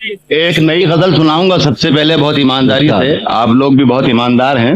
एक नई गजल सुनाऊंगा सबसे पहले, बहुत ईमानदारी से। आप लोग भी बहुत ईमानदार हैं।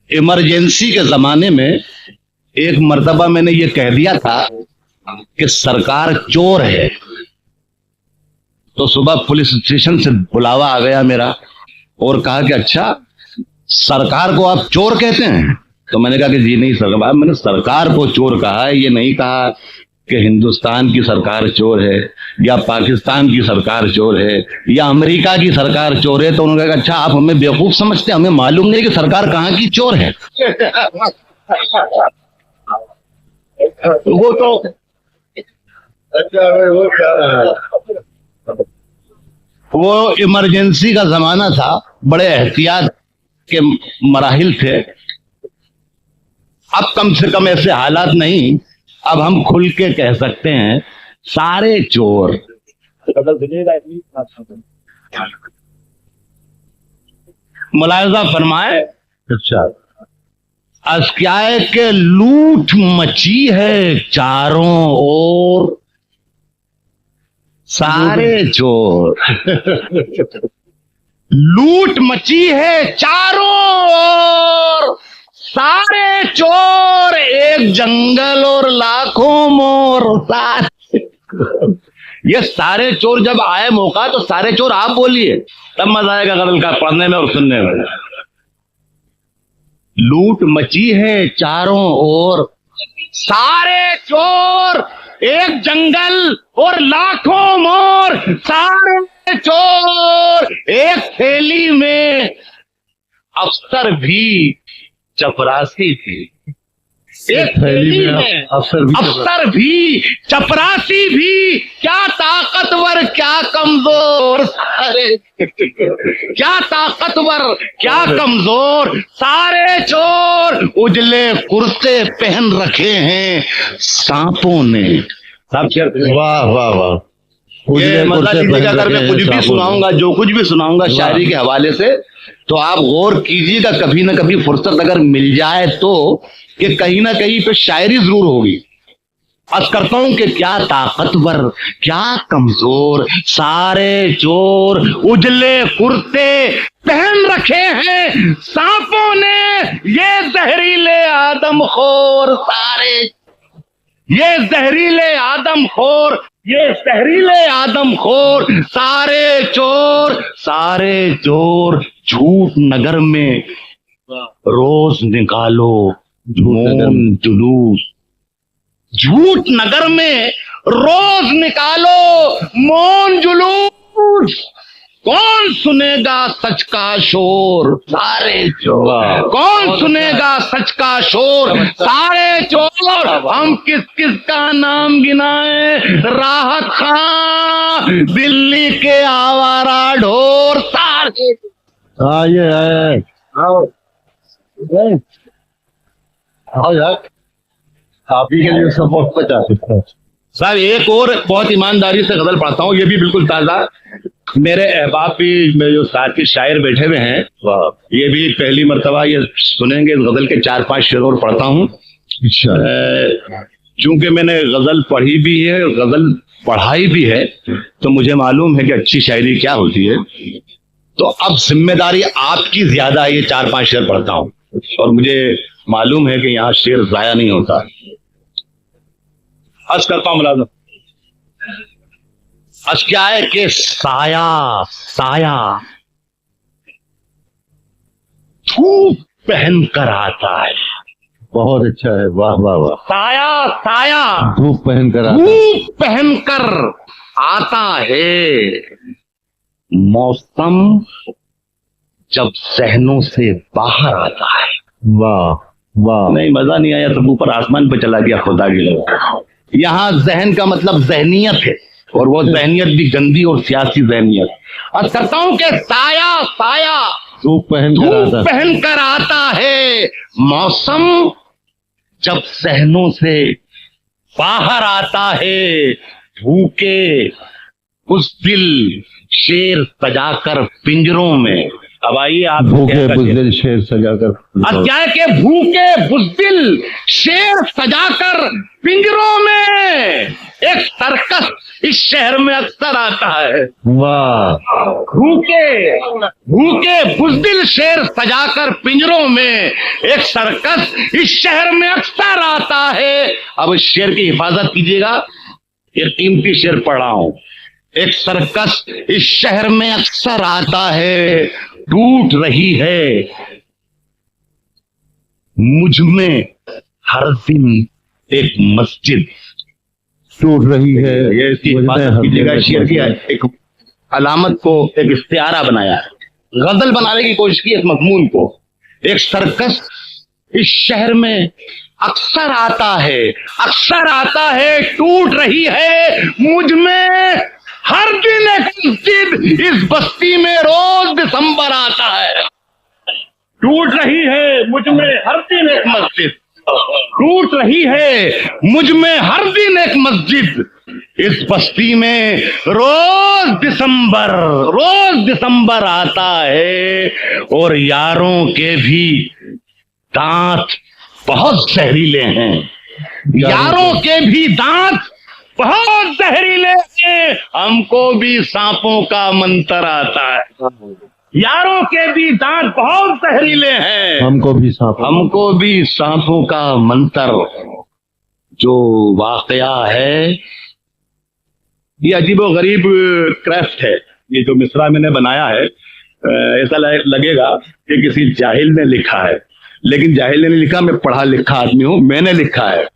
इमरजेंसी के जमाने में एक मर्तबा मैंने ये कह दिया था कि सरकार चोर है, तो सुबह पुलिस स्टेशन से बुलावा आ गया मेरा और कहा कि अच्छा सरकार को आप चोर कहते हैं? तो मैंने कहा कि जी नहीं सरकार, मैंने सरकार को चोर कहा है, ये नहीं कहा कि हिंदुस्तान की सरकार चोर है या पाकिस्तान की सरकार चोर है या अमेरिका की सरकार चोर है। तो उन्होंने कहा अच्छा आप हमें बेवकूफ समझते हैं, हमें मालूम नहीं कि सरकार कहाँ की चोर है। वो तो वो इमरजेंसी का जमाना था, बड़े एहतियात के मराहिल थे। अब कम से कम ऐसे हालात नहीं, अब हम खुल के कह सकते हैं सारे चोर। मुलायजा फरमाए। अच्छा, आज क्या है कि लूट मची है चारों ओर, सारे चोर। लूट मची है चारों ओर, सारे चोर, एक जंगल और लाखों मोर। ये सारे चोर जब आए मौका तो सारे चोर आप बोलिए, तब मजा आएगा गजल का पढ़ने में और सुनने में। लूट मची है चारों ओर, सारे चोर, एक जंगल और लाखों मोर। सारे चोर, एक थैली में अफसर भी चपरासी थी। एक थैली में अफसर भी चपरासी भी, क्या ताकतवर क्या कमजोर। अरे क्या ताकतवर क्या कमजोर, सारे चोर उजले कुर्ते पहन रखे हैं सांपों ने। वाह वाह वाह। ये मतलब अगर मैं कुछ भी सुनाऊंगा, जो कुछ भी सुनाऊंगा शायरी के हवाले से, तो आप गौर कीजिएगा कभी ना कभी फुर्सत अगर मिल जाए तो, कि कहीं ना कहीं पे शायरी जरूर होगी। अर्ज करता हूं कि क्या ताकतवर क्या कमजोर, सारे चोर उजले कुर्ते पहन रखे हैं सांपों ने, ये जहरीले आदमखोर। सारे ये जहरीले आदमखोर, ये जहरीले आदमखोर, सारे चोर झूठ नगर में रोज निकालो मौन जुलूस। झूठ नगर में रोज निकालो मौन जुलूस, कौन सुनेगा सच का शोर। सारे चोर, कौन सुनेगा सच का शोर, सारे चोर। हम किस किस का नाम गिनाए, राहत खां दिल्ली के आवारा ढोर। सारे आइए आइए आओ यार, आप ही के लिए सपोर्ट पचास। साहब एक और बहुत ईमानदारी से गजल पढ़ता हूँ, ये भी बिल्कुल ताजा। मेरे अहबाब भी, मेरे जो साथी शायर बैठे हुए हैं, ये भी पहली मर्तबा ये सुनेंगे। इस गजल के 4-5 शेर और पढ़ता हूँ। चूंकि मैंने गजल पढ़ी भी है, गजल पढ़ाई भी है, तो मुझे मालूम है कि अच्छी शायरी क्या होती है। तो अब जिम्मेदारी आपकी ज्यादा है, ये 4-5 शेर पढ़ता हूँ और मुझे मालूम है कि यहाँ शेर जाया नहीं होता। अर्ज करता हूँ मुलाज़म। अर्ज क्या है कि साया धूप पहन कर आता है। बहुत अच्छा है, वाह वाह वाह। साया धूप पहन कर आता है, मौसम जब सहनों से बाहर आता है। वाह वाह। नहीं मजा नहीं आया तो ऊपर आसमान पे चला गया खुदा की लगा। यहाँ जहन का मतलब जहनियत है, और वो जहनियत भी गंदी और सियासी जहनियत। और करता हूं कि साया धूप पहन कर आता है, मौसम जब सहनों से बाहर आता है। भूखे उस दिल शेर सजाकर पिंजरों में, अब आइए आप भूखे बुज़दिल शेर सजाकर। अब क्या है कि भूखे बुज़दिल शेर सजाकर पिंजरों में एक सर्कस इस शहर में अक्सर आता है। वाह। भूखे भूखे बुज़दिल शेर सजाकर पिंजरों में एक सर्कस इस शहर में अक्सर आता है। अब इस शेर की हिफाजत कीजिएगा, ये कीमती शेर पढ़ रहा हूं। एक सर्कस इस शहर में अक्सर आता है, टूट रही है मुझ में हर दिन एक मस्जिद। टूट रही है ये इसकी हिफाजत कीजिएगा। शेर की एक अलामत को एक इस्तिआरा बनाया है, गजल बनाने की कोशिश की इस मजमून को। एक सर्कस इस शहर में अक्सर आता है, अक्सर आता है, टूट रही है मुझ में हर दिन एक मस्जिद। इस बस्ती में रोज दिसंबर आता है। टूट रही है मुझ में हर दिन एक मस्जिद, टूट रही है मुझ में हर दिन एक मस्जिद। इस बस्ती में रोज दिसंबर आता है और यारों के भी दांत बहुत जहरीले हैं। यारों के भी दांत बहुत जहरीले हैं। हमको भी सांपों का मंतर आता है। यारों के भी दांत बहुत जहरीले हैं। हमको भी सांपों का मंतर। जो वाकया है ये अजीबो गरीब क्राफ्ट है। ये जो मिसरा मैंने बनाया है, ऐसा लगेगा कि किसी जाहिल ने लिखा है, लेकिन जाहिल ने नहीं लिखा, मैं पढ़ा लिखा आदमी हूं, मैंने लिखा है।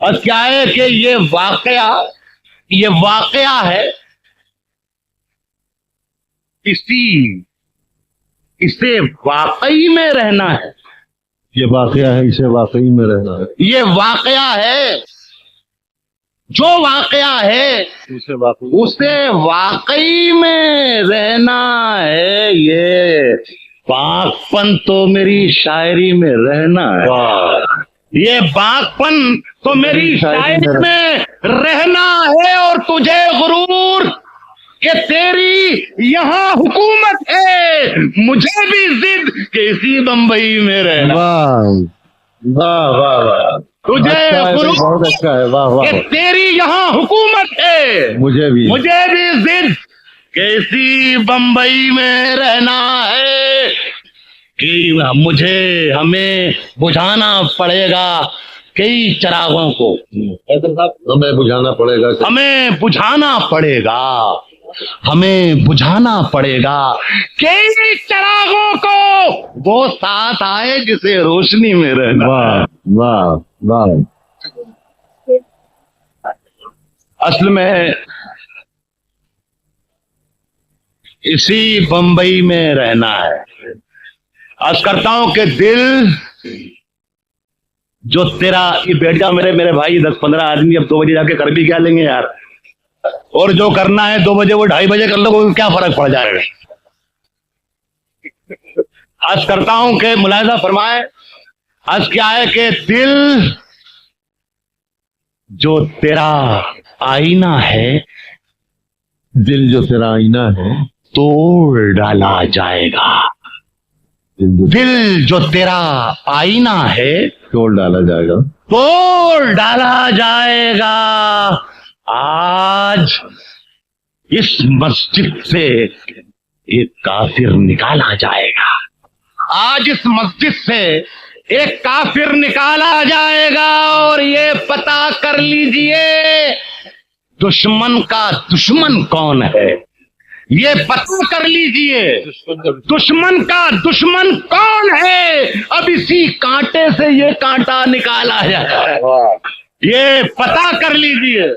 और क्या है कि ये वाकया है, इसे वाकई में रहना है। ये वाकया है, इसे वाकई में रहना है। ये वाकया है, जो वाकया है उसे वाकई में रहना है। ये बागपन तो मेरी शायरी में रहना है। ये बागपन तो मेरी शायरी में रहना है। और तुझे गुरूर कि तेरी यहाँ हुकूमत है, मुझे भी जिद कि इसी बंबई में रहना। वाह वाह वाह। तुझे गुरूर बहुत अच्छा है। वाह वाह। कि तेरी यहाँ हुकूमत है, मुझे भी जिद कि इसी बंबई में रहना है। कि हमें बुझाना पड़ेगा कई चिरागों को। हमें बुझाना पड़ेगा कई चिरागों को। वो साथ आए जिसे रोशनी में रहना। वाह वाह वाह। असल में इसी बंबई में रहना है। अर्ज करता हूं कि दिल जो तेरा, ये बैठ जाओ मेरे भाई, 10-15 आदमी अब 2 बजे जाके कर भी क्या लेंगे यार। और जो करना है 2 बजे वो 2:30 बजे कर लो, कोई क्या फर्क पड़ जाएगा। अर्ज करता हूं कि मुलाहिजा फरमाए, अर्ज क्या है कि दिल जो तेरा आईना है, तोड़ डाला जाएगा। दिल जो तेरा आईना है, तोड़ डाला जाएगा। आज इस मस्जिद से एक काफिर निकाला जाएगा। और ये पता कर लीजिए दुश्मन का दुश्मन कौन है। ये पता कर लीजिए दुश्मन का दुश्मन कौन है। अब इसी कांटे से ये कांटा निकाला जाए। ये पता कर लीजिए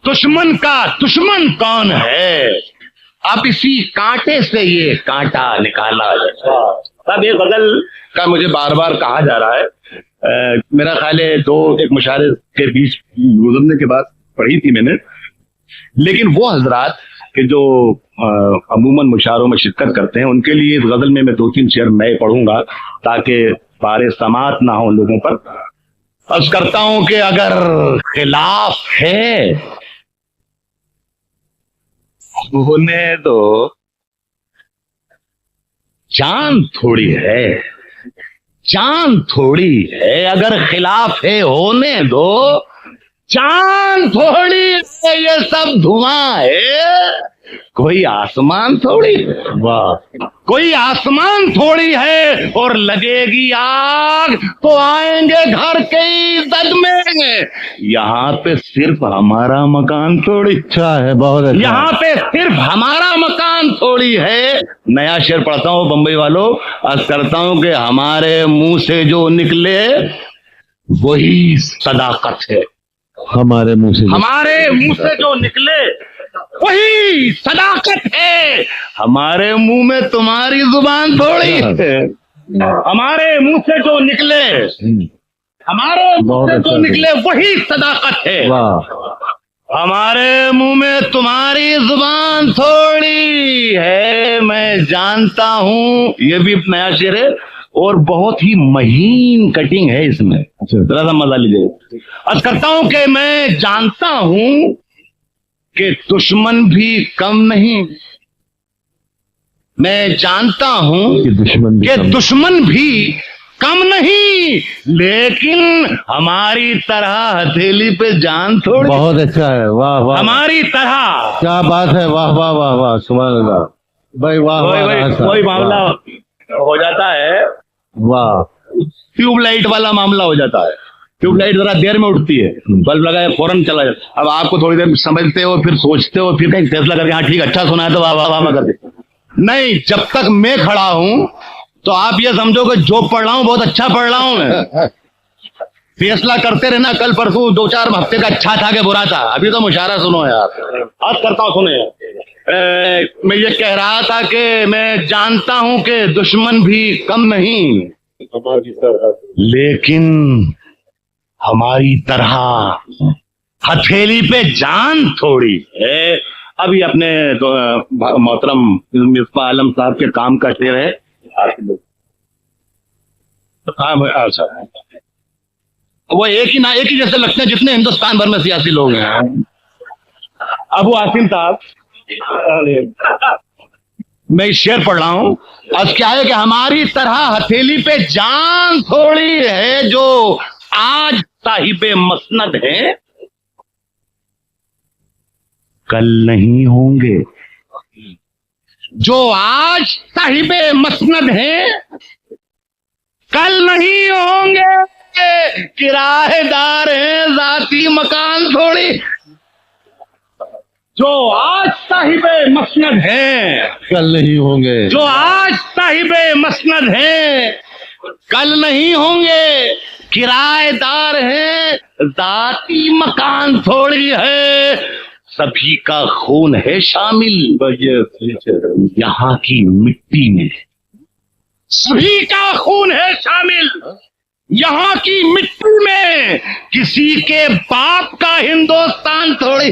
दुश्मन का दुश्मन कौन है। अब इसी कांटे से ये कांटा निकाला जाए। अब ये गजल का मुझे बार बार कहा जा रहा है। मेरा ख्याल है 2 एक मुशायरे के बीच गुजरने के बाद पढ़ी थी मैंने। लेकिन वो हजरात के जो अमूमन मुशायरों में शिरकत करते हैं, उनके लिए इस गजल में मैं 2-3 शेर मैं पढ़ूंगा ताकि बारे समात ना हो लोगों पर। अर्ज करता हूं कि अगर खिलाफ है होने दो, जान थोड़ी है, जान थोड़ी है, अगर खिलाफ है होने दो, जान थोड़ी है, ये सब धुआं है, कोई आसमान थोड़ी है, वाह कोई आसमान थोड़ी है, और लगेगी आग तो आएंगे घर के इज्जत में, यहाँ पे सिर्फ हमारा मकान थोड़ी, अच्छा है, बहुत अच्छा। यहाँ पे सिर्फ हमारा मकान थोड़ी है। नया शेर पढ़ता हूँ बंबई वालों, अर्ज करता हूँ कि हमारे मुंह से जो निकले वही सदाकत है, हमारे मुंह से हमारे मुंह से जो निकले वही सदाकत है, हमारे मुंह में तुम्हारी जुबान थोड़ी है, हमारे मुंह से जो निकले, हमारे मुंह से जो निकले वही सदाकत है, वाह हमारे मुंह में तुम्हारी जुबान थोड़ी है, मैं जानता हूँ। ये भी नया शेर है और बहुत ही महीन कटिंग है इसमें, जरा सा मजा लीजिए। अर्ज करता हूं कि मैं जानता हूं कि दुश्मन भी कम नहीं, मैं जानता हूं कि दुश्मन भी कम नहीं, लेकिन हमारी तरह हथेली पे जान थोड़ी। बहुत अच्छा है, वाह वाह, हमारी तरह, क्या बात है, वाह वाह वाह वाह, सुभान अल्लाह भाई, वाह वाह। कोई मामला हो जाता है, वाह, ट्यूबलाइट वाला मामला हो जाता है, ट्यूबलाइट जरा देर में उठती है, बल्ब लगाया फौरन चला जाता, अब आपको थोड़ी देर समझते हो, फिर सोचते हो, फिर कहीं फैसला करके हाँ ठीक अच्छा सुना है तो वाह वाह वाह करते नहीं। जब तक मैं खड़ा हूं तो आप ये समझो कि जो पढ़ रहा हूं बहुत अच्छा पढ़ रहा हूं मैं, फैसला करते रहना, कल परसों 2-4 हफ्ते का अच्छा था कि बुरा था, अभी तो मुशारा सुनो यार, आज करता हूं सुने। मैं ये कह रहा था कि मैं जानता हूं कि दुश्मन भी कम नहीं, लेकिन हमारी तरह हथेली पे जान थोड़ी है। अभी अपने मोहतरम मिसबा आलम साहब के काम का शेर है। अच्छा, वो एक ही जैसे लगते हैं जितने हिंदुस्तान भर में सियासी लोग हैं। अबू आसिम साहब, मैं शेर पढ़ रहा हूं, आज क्या है कि हमारी तरह हथेली पे जान थोड़ी है, जो आज साहिबे मसनद है कल नहीं होंगे, जो आज साहिबे मसनद है कल नहीं होंगे, किराएदार हैं जाती मकान थोड़ी, जो आज साहिबे मसनद है कल नहीं होंगे, जो आज साहिबे मसनद है कल नहीं होंगे, किराएदार हैं जाती मकान थोड़ी है, सभी का खून है शामिल यहाँ की मिट्टी में, सभी का खून है शामिल यहाँ की मिट्टी में, किसी के बाप का हिंदुस्तान थोड़ी।